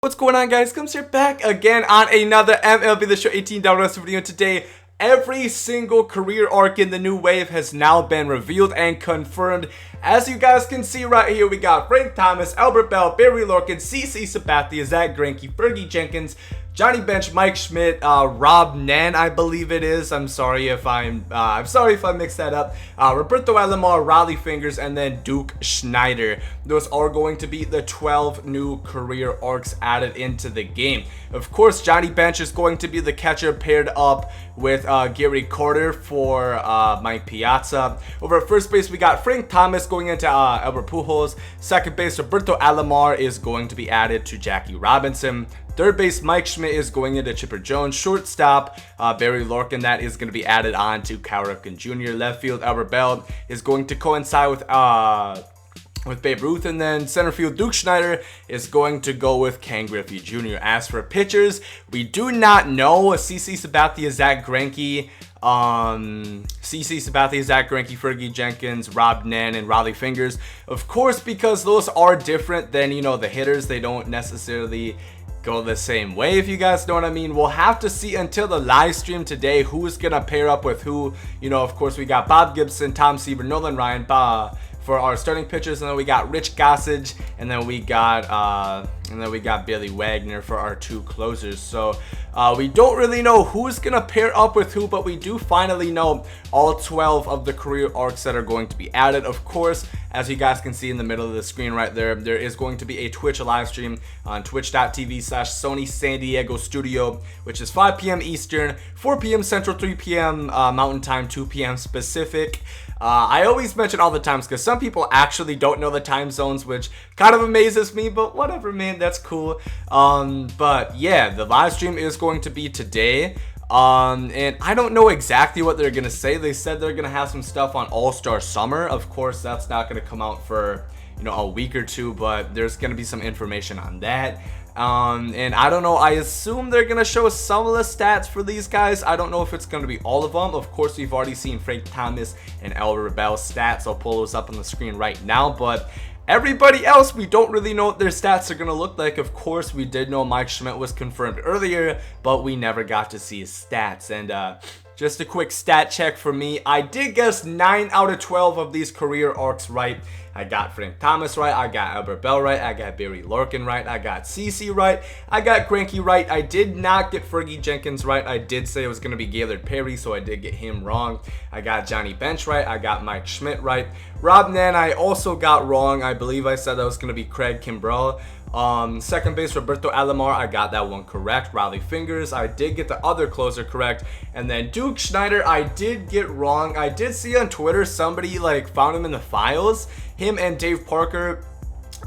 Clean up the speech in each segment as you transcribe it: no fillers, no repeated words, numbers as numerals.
What's going on, guys? Gomes here, back again on another MLB The Show 18 wrestling video. Today, every single career arc in the new wave has now been revealed and confirmed. As you guys can see right here, we got Frank Thomas, Albert Bell, Barry Larkin, CC Sabathia, Zack Greinke, Fergie Jenkins, Johnny Bench, Mike Schmidt, Rob Nan, I believe it is. I'm sorry if I mixed that up. Roberto Alomar, Raleigh Fingers, and then Duke Snider. Those are going to be the 12 new career arcs added into the game. Of course, Johnny Bench is going to be the catcher paired up with Gary Carter for Mike Piazza. Over at first base, we got Frank Thomas going into Albert Pujols. Second base, Roberto Alomar is going to be added to Jackie Robinson. Third base, Mike Schmidt is going into Chipper Jones. Shortstop, Barry Larkin, that is going to be added on to Cal Ripken Jr. Left field, Albert Bell is going to coincide with Babe Ruth, and then center field Duke Snider is going to go with Ken Griffey Jr. As for pitchers, we do not know. CC Sabathia, Zack Greinke, Fergie Jenkins, Rob Nan, and Raleigh Fingers. Of course, because those are different than, the hitters. They don't necessarily go the same way, if you guys know what I mean. We'll have to see until the live stream today who's gonna pair up with who. Of course, we got Bob Gibson, Tom Seaver, Nolan Ryan, for our starting pitchers, and then we got Rich Gossage, and then we got Billy Wagner for our two closers. So we don't really know who's gonna pair up with who, but we do finally know all 12 of the career arcs that are going to be added. Of course, as you guys can see in the middle of the screen right there, there is going to be a Twitch live stream on twitch.tv/Sony San Diego Studio, which is 5 p.m. Eastern, 4 p.m. Central, 3 p.m. Mountain Time, 2 p.m. Pacific. I always mention all the times because some people actually don't know the time zones, which kind of amazes me, but whatever, man, that's cool. But yeah, the live stream is going to be today. And I don't know exactly what they're gonna say. They said they're gonna have some stuff on All-Star Summer. Of course, that's not gonna come out for a week or two, but there's gonna be some information on that. And I don't know, I assume they're gonna show some of the stats for these guys. I don't know if it's gonna be all of them. Of course, we've already seen Frank Thomas and Albert Bell's stats. I'll pull those up on the screen right now, but everybody else, we don't really know what their stats are going to look like. Of course, we did know Mike Schmidt was confirmed earlier, but we never got to see his stats. And just a quick stat check for me. I did guess 9 out of 12 of these career arcs right. I got Frank Thomas right, I got Albert Bell right, I got Barry Larkin right, I got CC right, I got Greinke right. I did not get Fergie Jenkins right. I did say it was going to be Gaylord Perry, so I did get him wrong. I got Johnny Bench right, I got Mike Schmidt right. Rob Nan, I also got wrong. I believe I said that was going to be Craig Kimbrell. Second base, Roberto Alomar, I got that one correct. Raleigh Fingers, I did get the other closer correct. And then Duke Snider, I did get wrong. I did see on Twitter somebody found him in the files. Him and Dave Parker.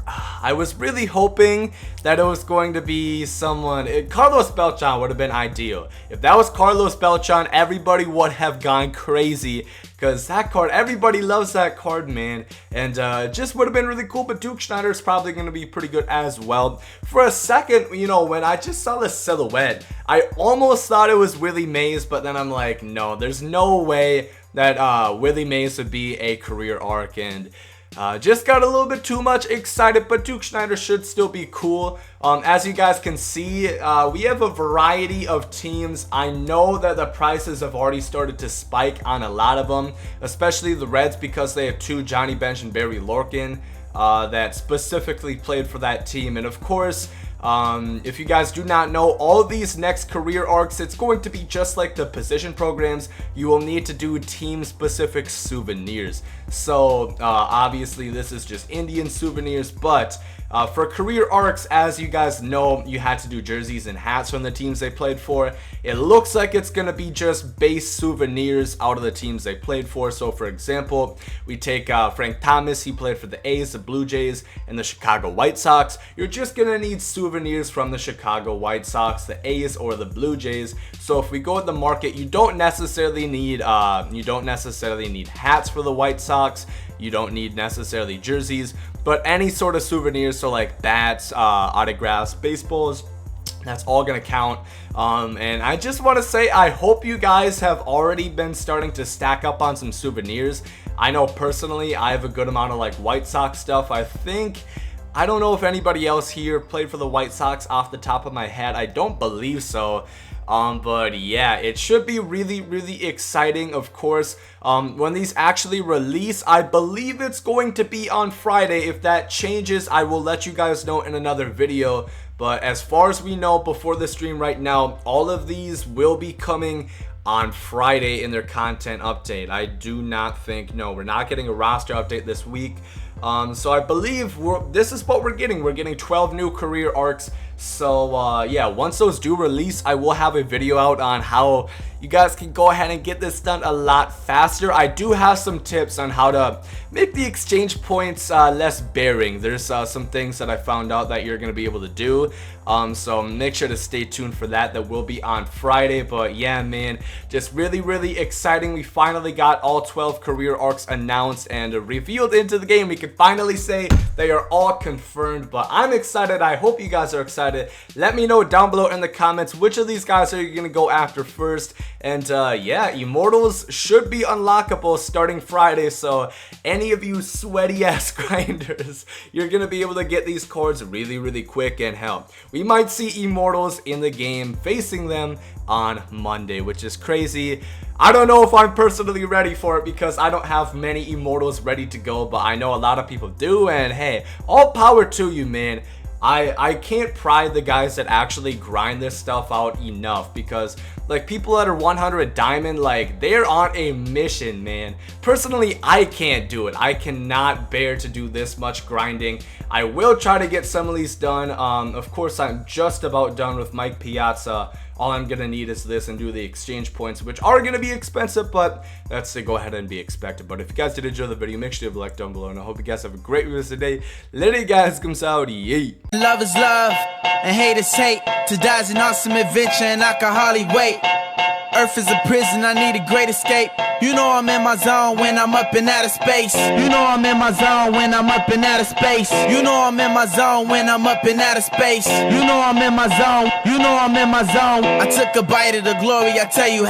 I was really hoping that it was going to be someone. Carlos Beltran would have been ideal. If that was Carlos Beltran, everybody would have gone crazy, because that card, everybody loves that card, man. And just would have been really cool. But Duke Snider is probably going to be pretty good as well. For a second, when I just saw the silhouette, I almost thought it was Willie Mays, but then I'm like, no, there's no way that Willie Mays would be a career arc. And just got a little bit too much excited, but Duke Snider should still be cool. As you guys can see, we have a variety of teams. I know that the prices have already started to spike on a lot of them, especially the Reds, because they have 2 Johnny Bench and Barry Larkin that specifically played for that team. And of course, if you guys do not know, all these next career arcs, it's going to be just like the position programs. You will need to do team specific souvenirs. So obviously this is just Indian souvenirs, but for career arcs, as you guys know, you had to do jerseys and hats from the teams they played for. It looks like it's going to be just base souvenirs out of the teams they played for. So for example, we take Frank Thomas. He played for the A's, the Blue Jays, and the Chicago White Sox. You're just going to need souvenirs from the Chicago White Sox, the A's, or the Blue Jays. So if we go at the market, you don't necessarily need hats for the White Sox. You don't need necessarily jerseys, but any sort of souvenirs, so like bats, autographs, baseballs, that's all gonna count. And I just want to say, I hope you guys have already been starting to stack up on some souvenirs. I know personally I have a good amount of White Sox stuff. I think I don't know if anybody else here played for the White Sox off the top of my head. I don't believe so. But yeah, it should be really exciting, of course. When these actually release, I believe it's going to be on Friday. If that changes, I will let you guys know in another video. But as far as we know before the stream right now, all of these will be coming on Friday in their content update. I do not think, no, we're not getting a roster update this week. So I believe this is what we're getting. We're getting 12 new career arcs. So yeah, once those do release, I will have a video out on how you guys can go ahead and get this done a lot faster. I do have some tips on how to make the exchange points less bearing. There's some things that I found out that you're going to be able to do. So make sure to stay tuned for that. That will be on Friday. But yeah, man, just really exciting. We finally got all 12 career arcs announced and revealed into the game. We can finally say they are all confirmed. But I'm excited. I hope you guys are excited. Let me know down below in the comments which of these guys are you going to go after first. And yeah, Immortals should be unlockable starting Friday. So any of you sweaty ass grinders, you're going to be able to get these cards really quick. And hell, we might see Immortals in the game facing them on Monday, which is crazy. I don't know if I'm personally ready for it because I don't have many Immortals ready to go, but I know a lot of people do. And hey, all power to you, man. I can't pride the guys that actually grind this stuff out enough, because like people that are 100 diamond, like they're on a mission, man. Personally, I can't do it. I cannot bear to do this much grinding. I will try to get some of these done. Of course, I'm just about done with Mike Piazza. All I'm gonna need is this and do the exchange points, which are gonna be expensive, but that's to go ahead and be expected. But if you guys did enjoy the video, make sure to leave a like down below, and I hope you guys have a great rest of the day. Later, guys. Comes out. Yay. Love is love, and hate is hate. To die is an awesome adventure, and I can hardly wait. Earth is a prison, I need a great escape. You know I'm in my zone when I'm up in outer space. You know I'm in my zone when I'm up in outer space. You know I'm in my zone when I'm up in outer space. You know I'm in my zone. You know I'm in my zone. I took a bite of the glory, I tell you how.